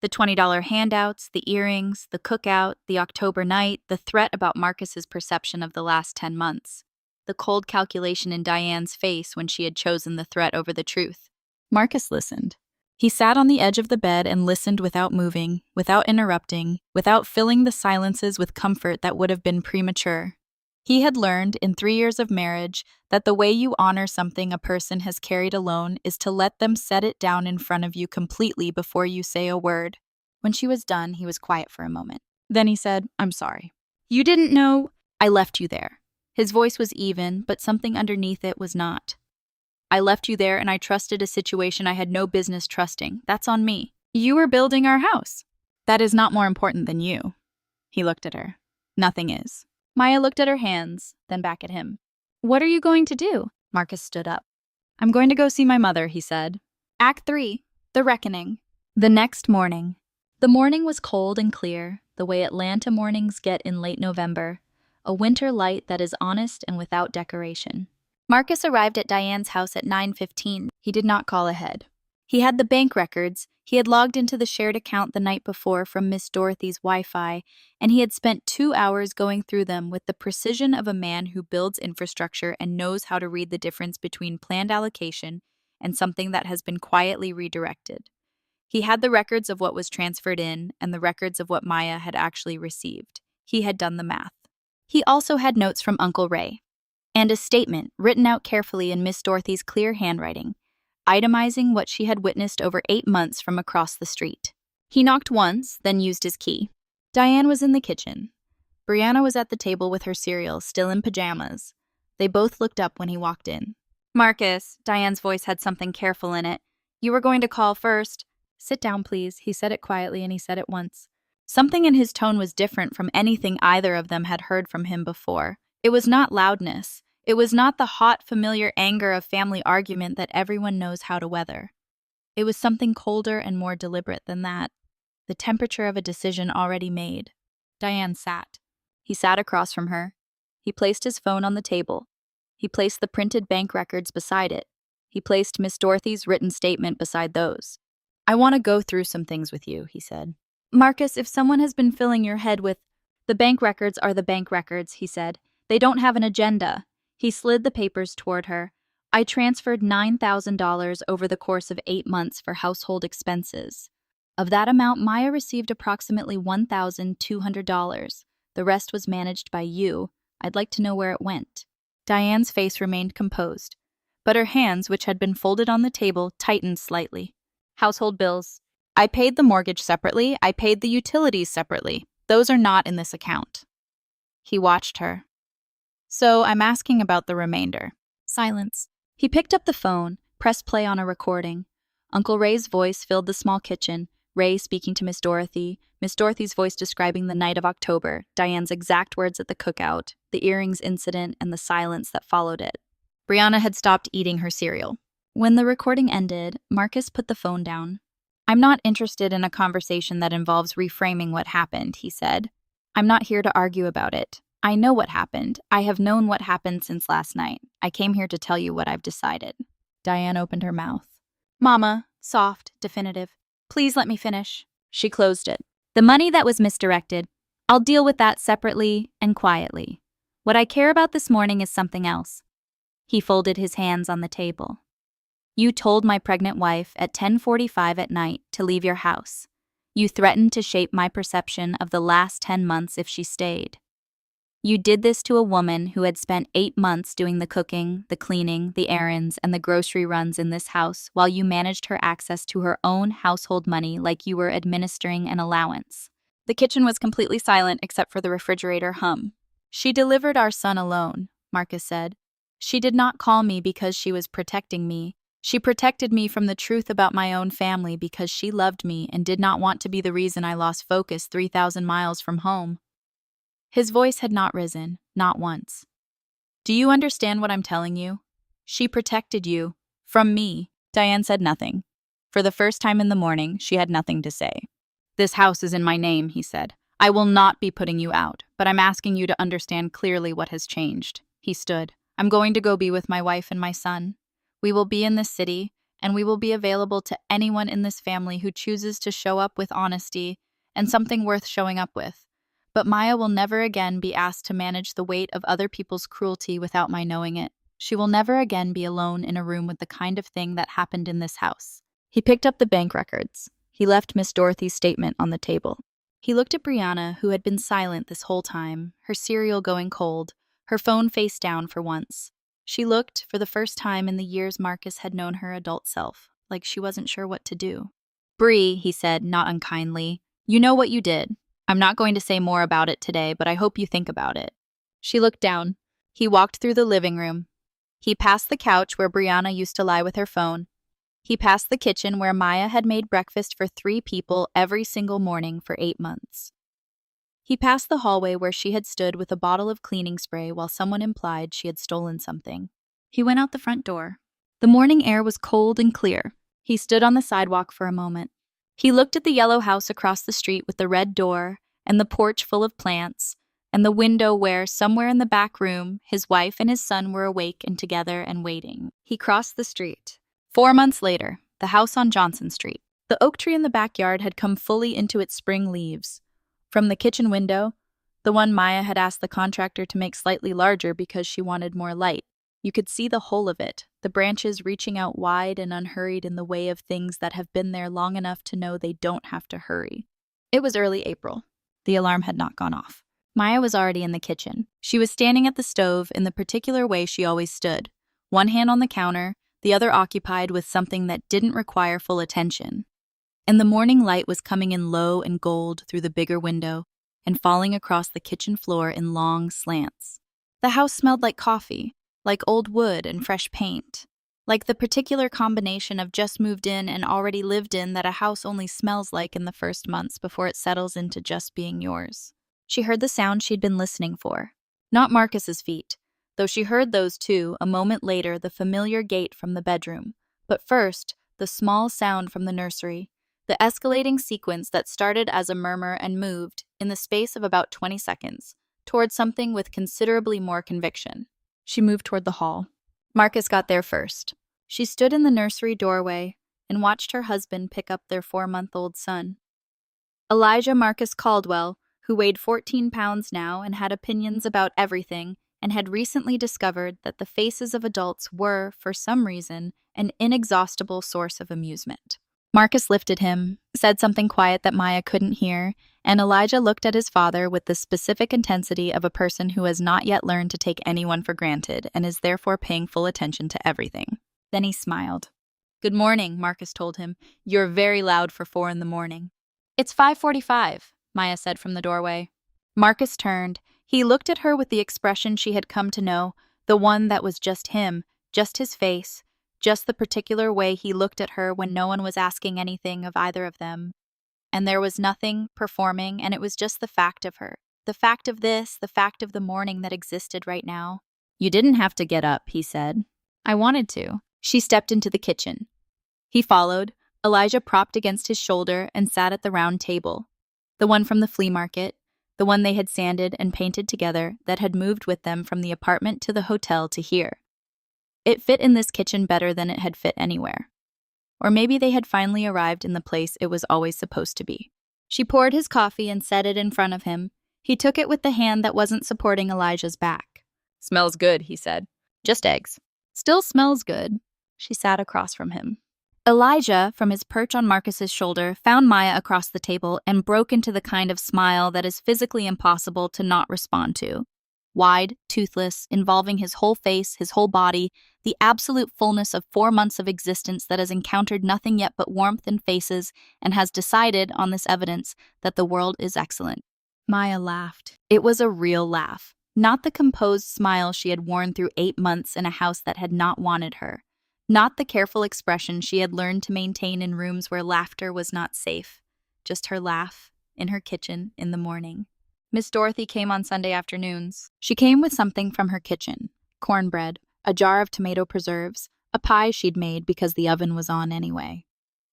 The $20 handouts, the earrings, the cookout, the October night, the threat about Marcus's perception of the last 10 months. The cold calculation in Diane's face when she had chosen the threat over the truth. Marcus listened. He sat on the edge of the bed and listened without moving, without interrupting, without filling the silences with comfort that would have been premature. He had learned in 3 years of marriage that the way you honor something a person has carried alone is to let them set it down in front of you completely before you say a word. When she was done, he was quiet for a moment. Then he said, "I'm sorry. You didn't know I left you there." His voice was even, but something underneath it was not. "I left you there and I trusted a situation I had no business trusting. That's on me. You were building our house. That is not more important than you." He looked at her. "Nothing is." Maya looked at her hands, then back at him. "What are you going to do?" Marcus stood up. "I'm going to go see my mother," he said. Act 3. The Reckoning. The next morning. The morning was cold and clear, the way Atlanta mornings get in late November. A winter light that is honest and without decoration. Marcus arrived at Diane's house at 9:15. He did not call ahead. He had the bank records. He had logged into the shared account the night before from Miss Dorothy's Wi-Fi, and he had spent 2 hours going through them with the precision of a man who builds infrastructure and knows how to read the difference between planned allocation and something that has been quietly redirected. He had the records of what was transferred in and the records of what Maya had actually received. He had done the math. He also had notes from Uncle Ray, and a statement written out carefully in Miss Dorothy's clear handwriting, itemizing what she had witnessed over 8 months from across the street. He knocked once, then used his key. Diane was in the kitchen. Brianna was at the table with her cereal, still in pajamas. They both looked up when he walked in. "Marcus," Diane's voice had something careful in it. "You were going to call first." "Sit down, please." He said it quietly, and he said it once. Something in his tone was different from anything either of them had heard from him before. It was not loudness. It was not the hot, familiar anger of family argument that everyone knows how to weather. It was something colder and more deliberate than that. The temperature of a decision already made. Diane sat. He sat across from her. He placed his phone on the table. He placed the printed bank records beside it. He placed Miss Dorothy's written statement beside those. "I want to go through some things with you," he said. "Marcus, if someone has been filling your head with—" "The bank records are the bank records," he said. "They don't have an agenda." He slid the papers toward her. "I transferred $9,000 over the course of 8 months for household expenses. Of that amount, Maya received approximately $1,200. The rest was managed by you. I'd like to know where it went." Diane's face remained composed, but her hands, which had been folded on the table, tightened slightly. "Household bills. I paid the mortgage separately. I paid the utilities separately. Those are not in this account." He watched her. "So I'm asking about the remainder." Silence. He picked up the phone, pressed play on a recording. Uncle Ray's voice filled the small kitchen, Ray speaking to Miss Dorothy, Miss Dorothy's voice describing the night of October, Diane's exact words at the cookout, the earrings incident, and the silence that followed it. Brianna had stopped eating her cereal. When the recording ended, Marcus put the phone down. "I'm not interested in a conversation that involves reframing what happened," he said. "I'm not here to argue about it. I know what happened. I have known what happened since last night. I came here to tell you what I've decided." Diane opened her mouth. "Mama," soft, definitive. "Please let me finish." She closed it. "The money that was misdirected, I'll deal with that separately and quietly. What I care about this morning is something else." He folded his hands on the table. "You told my pregnant wife at 10:45 at night to leave your house. You threatened to shape my perception of the last 10 months if she stayed. You did this to a woman who had spent 8 months doing the cooking, the cleaning, the errands, and the grocery runs in this house while you managed her access to her own household money like you were administering an allowance." The kitchen was completely silent except for the refrigerator hum. "She delivered our son alone," Marcus said. "She did not call me because she was protecting me. She protected me from the truth about my own family because she loved me and did not want to be the reason I lost focus 3,000 miles from home. His voice had not risen, not once. Do you understand what I'm telling you? She protected you. From me. Diane said nothing. For the first time in the morning, she had nothing to say. This house is in my name, he said. I will not be putting you out, but I'm asking you to understand clearly what has changed. He stood. I'm going to go be with my wife and my son. We will be in this city, and we will be available to anyone in this family who chooses to show up with honesty and something worth showing up with. But Maya will never again be asked to manage the weight of other people's cruelty without my knowing it. She will never again be alone in a room with the kind of thing that happened in this house. He picked up the bank records. He left Miss Dorothy's statement on the table. He looked at Brianna, who had been silent this whole time, her cereal going cold, her phone face down for once. She looked, for the first time in the years Marcus had known her adult self, like she wasn't sure what to do. Bree, he said, not unkindly, you know what you did. I'm not going to say more about it today, but I hope you think about it. She looked down. He walked through the living room. He passed the couch where Brianna used to lie with her phone. He passed the kitchen where Maya had made breakfast for 3 people every single morning for 8 months. He passed the hallway where she had stood with a bottle of cleaning spray while someone implied she had stolen something. He went out the front door. The morning air was cold and clear. He stood on the sidewalk for a moment. He looked at the yellow house across the street with the red door and the porch full of plants and the window where, somewhere in the back room, his wife and his son were awake and together and waiting. He crossed the street. 4 months later, the house on Johnson Street. The oak tree in the backyard had come fully into its spring leaves. From the kitchen window, the one Maya had asked the contractor to make slightly larger because she wanted more light, you could see the whole of it, the branches reaching out wide and unhurried in the way of things that have been there long enough to know they don't have to hurry. It was early April. The alarm had not gone off. Maya was already in the kitchen. She was standing at the stove in the particular way she always stood, one hand on the counter, the other occupied with something that didn't require full attention. And the morning light was coming in low and gold through the bigger window and falling across the kitchen floor in long slants. The house smelled like coffee, like old wood and fresh paint, like the particular combination of just moved in and already lived in that a house only smells like in the first months before it settles into just being yours. She heard the sound she'd been listening for. Not Marcus's feet, though she heard those too, a moment later the familiar gate from the bedroom. But first, the small sound from the nursery, the escalating sequence that started as a murmur and moved, in the space of about 20 seconds, toward something with considerably more conviction. She moved toward the hall. Marcus got there first. She stood in the nursery doorway and watched her husband pick up their 4-month-old son. Elijah Marcus Caldwell, who weighed 14 pounds now and had opinions about everything, and had recently discovered that the faces of adults were, for some reason, an inexhaustible source of amusement. Marcus lifted him, said something quiet that Maya couldn't hear, and Elijah looked at his father with the specific intensity of a person who has not yet learned to take anyone for granted and is therefore paying full attention to everything. Then he smiled. "Good morning," Marcus told him. "You're very loud for 4 in the morning." "It's 5:45, Maya said from the doorway. Marcus turned. He looked at her with the expression she had come to know, the one that was just him, just his face, just the particular way he looked at her when no one was asking anything of either of them. And there was nothing performing, and it was just the fact of her. The fact of this, the fact of the morning that existed right now. "You didn't have to get up," he said. "I wanted to." She stepped into the kitchen. He followed, Elijah propped against his shoulder and sat at the round table. The one from the flea market, the one they had sanded and painted together that had moved with them from the apartment to the hotel to here. It fit in this kitchen better than it had fit anywhere. Or maybe they had finally arrived in the place it was always supposed to be. She poured his coffee and set it in front of him. He took it with the hand that wasn't supporting Elijah's back. "Smells good," he said. "Just eggs." "Still smells good." She sat across from him. Elijah, from his perch on Marcus's shoulder, found Maya across the table and broke into the kind of smile that is physically impossible to not respond to. Wide, toothless, involving his whole face, his whole body, the absolute fullness of 4 months of existence that has encountered nothing yet but warmth and faces and has decided, on this evidence, that the world is excellent. Maya laughed. It was a real laugh, not the composed smile she had worn through 8 months in a house that had not wanted her. Not the careful expression she had learned to maintain in rooms where laughter was not safe, just her laugh in her kitchen in the morning. Miss Dorothy came on Sunday afternoons. She came with something from her kitchen: cornbread, a jar of tomato preserves, a pie she'd made because the oven was on anyway.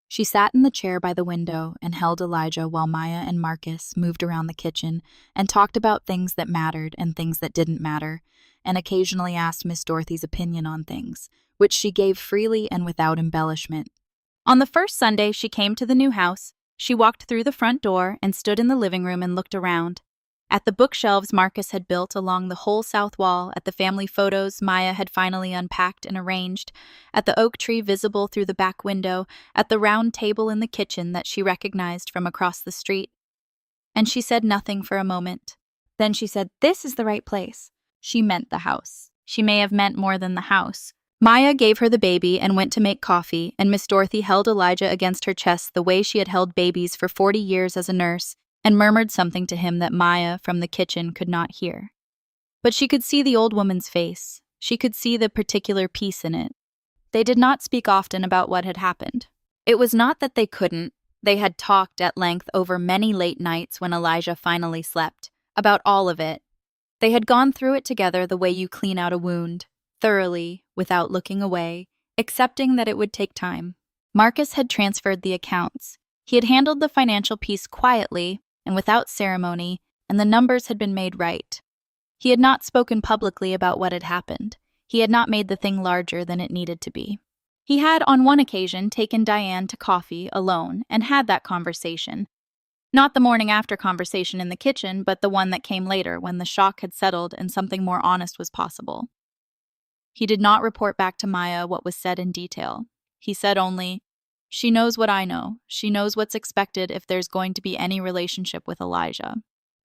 She sat in the chair by the window and held Elijah while Maya and Marcus moved around the kitchen and talked about things that mattered and things that didn't matter, and occasionally asked Miss Dorothy's opinion on things, which she gave freely and without embellishment. On the first Sunday she came to the new house, she walked through the front door and stood in the living room and looked around. At the bookshelves Marcus had built along the whole south wall, at the family photos Maya had finally unpacked and arranged, at the oak tree visible through the back window, at the round table in the kitchen that she recognized from across the street. And she said nothing for a moment. Then she said, "This is the right place." She meant the house. She may have meant more than the house. Maya gave her the baby and went to make coffee, and Miss Dorothy held Elijah against her chest the way she had held babies for 40 years as a nurse, and murmured something to him that Maya from the kitchen could not hear. But she could see the old woman's face. She could see the particular peace in it. They did not speak often about what had happened. It was not that they couldn't. They had talked at length over many late nights when Elijah finally slept, about all of it. They had gone through it together the way you clean out a wound, thoroughly, without looking away, accepting that it would take time. Marcus had transferred the accounts. He had handled the financial piece quietly and without ceremony, and the numbers had been made right. He had not spoken publicly about what had happened. He had not made the thing larger than it needed to be. He had, on one occasion, taken Diane to coffee alone and had that conversation. Not the morning after conversation in the kitchen, but the one that came later when the shock had settled and something more honest was possible. He did not report back to Maya what was said in detail. He said only, "She knows what I know. She knows what's expected if there's going to be any relationship with Elijah."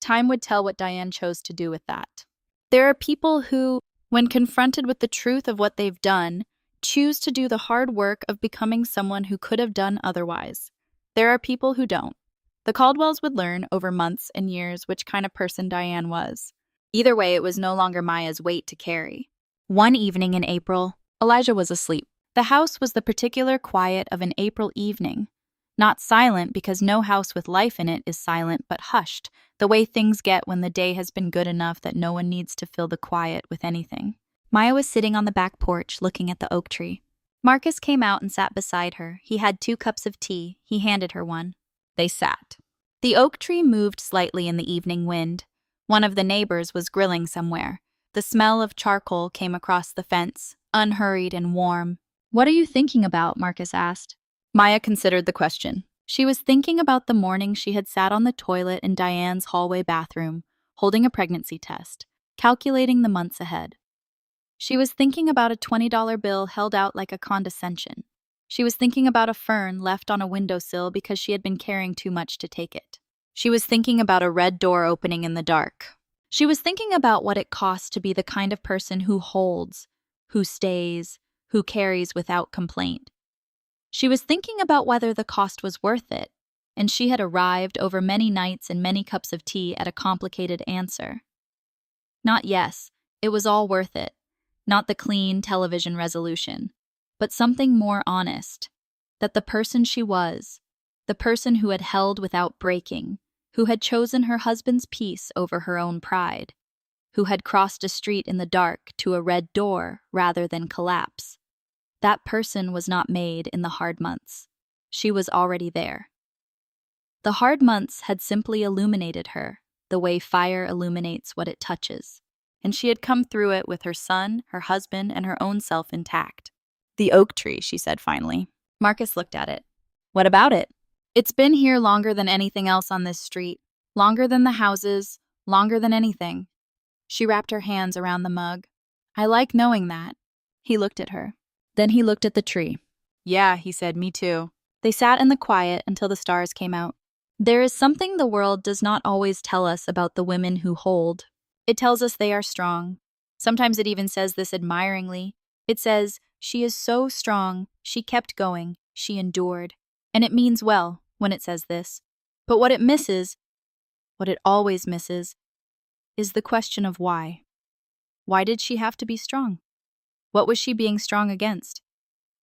Time would tell what Diane chose to do with that. There are people who, when confronted with the truth of what they've done, choose to do the hard work of becoming someone who could have done otherwise. There are people who don't. The Caldwells would learn over months and years which kind of person Diane was. Either way, it was no longer Maya's weight to carry. One evening in April, Elijah was asleep. The house was the particular quiet of an April evening. Not silent because no house with life in it is silent, but hushed, the way things get when the day has been good enough that no one needs to fill the quiet with anything. Maya was sitting on the back porch looking at the oak tree. Marcus came out and sat beside her. He had 2 cups of tea. He handed her one. They sat. The oak tree moved slightly in the evening wind. One of the neighbors was grilling somewhere. The smell of charcoal came across the fence, unhurried and warm. "What are you thinking about?" Marcus asked. Maya considered the question. She was thinking about the morning she had sat on the toilet in Diane's hallway bathroom, holding a pregnancy test, calculating the months ahead. She was thinking about a $20 bill held out like a condescension. She was thinking about a fern left on a windowsill because she had been carrying too much to take it. She was thinking about a red door opening in the dark. She was thinking about what it costs to be the kind of person who holds, who stays, who carries without complaint. She was thinking about whether the cost was worth it, and she had arrived over many nights and many cups of tea at a complicated answer. Not yes, it was all worth it, not the clean television resolution, but something more honest, that the person she was, the person who had held without breaking, who had chosen her husband's peace over her own pride, who had crossed a street in the dark to a red door rather than collapse. That person was not made in the hard months. She was already there. The hard months had simply illuminated her, the way fire illuminates what it touches, and she had come through it with her son, her husband, and her own self intact. "The oak tree," she said finally. Marcus looked at it. "What about it?" "It's been here longer than anything else on this street, longer than the houses, longer than anything." She wrapped her hands around the mug. "I like knowing that." He looked at her. Then he looked at the tree. "Yeah," he said, "me too." They sat in the quiet until the stars came out. There is something the world does not always tell us about the women who hold. It tells us they are strong. Sometimes it even says this admiringly. It says, "She is so strong, she kept going, she endured." And it means well when it says this. But what it misses, what it always misses, is the question of why. Why did she have to be strong? What was she being strong against?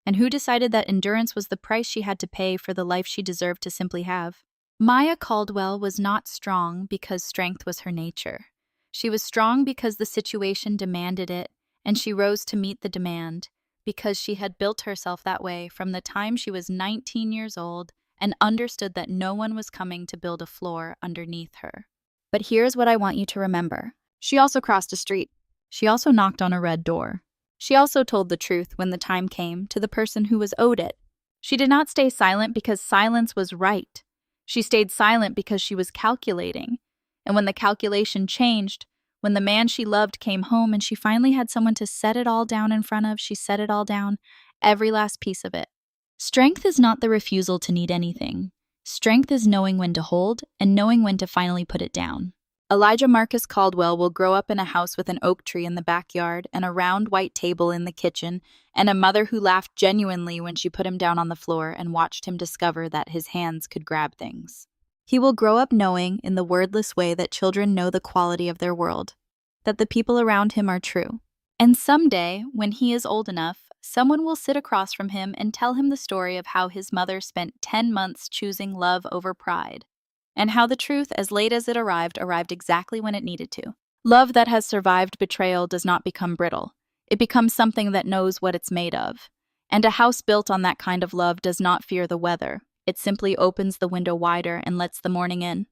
And who decided that endurance was the price she had to pay for the life she deserved to simply have? Maya Caldwell was not strong because strength was her nature. She was strong because the situation demanded it, and she rose to meet the demand because she had built herself that way from the time she was 19 years old and understood that no one was coming to build a floor underneath her. But here's what I want you to remember. She also crossed a street. She also knocked on a red door. She also told the truth when the time came to the person who was owed it. She did not stay silent because silence was right. She stayed silent because she was calculating. And when the calculation changed, when the man she loved came home and she finally had someone to set it all down in front of, she set it all down, every last piece of it. Strength is not the refusal to need anything. Strength is knowing when to hold and knowing when to finally put it down. Elijah Marcus Caldwell will grow up in a house with an oak tree in the backyard and a round white table in the kitchen, and a mother who laughed genuinely when she put him down on the floor and watched him discover that his hands could grab things. He will grow up knowing, in the wordless way that children know the quality of their world, that the people around him are true. And someday, when he is old enough, someone will sit across from him and tell him the story of how his mother spent 10 months choosing love over pride, and how the truth, as late as it arrived exactly when it needed to. Love that has survived betrayal does not become brittle. It becomes something that knows what it's made of. And a house built on that kind of love does not fear the weather. It simply opens the window wider and lets the morning in.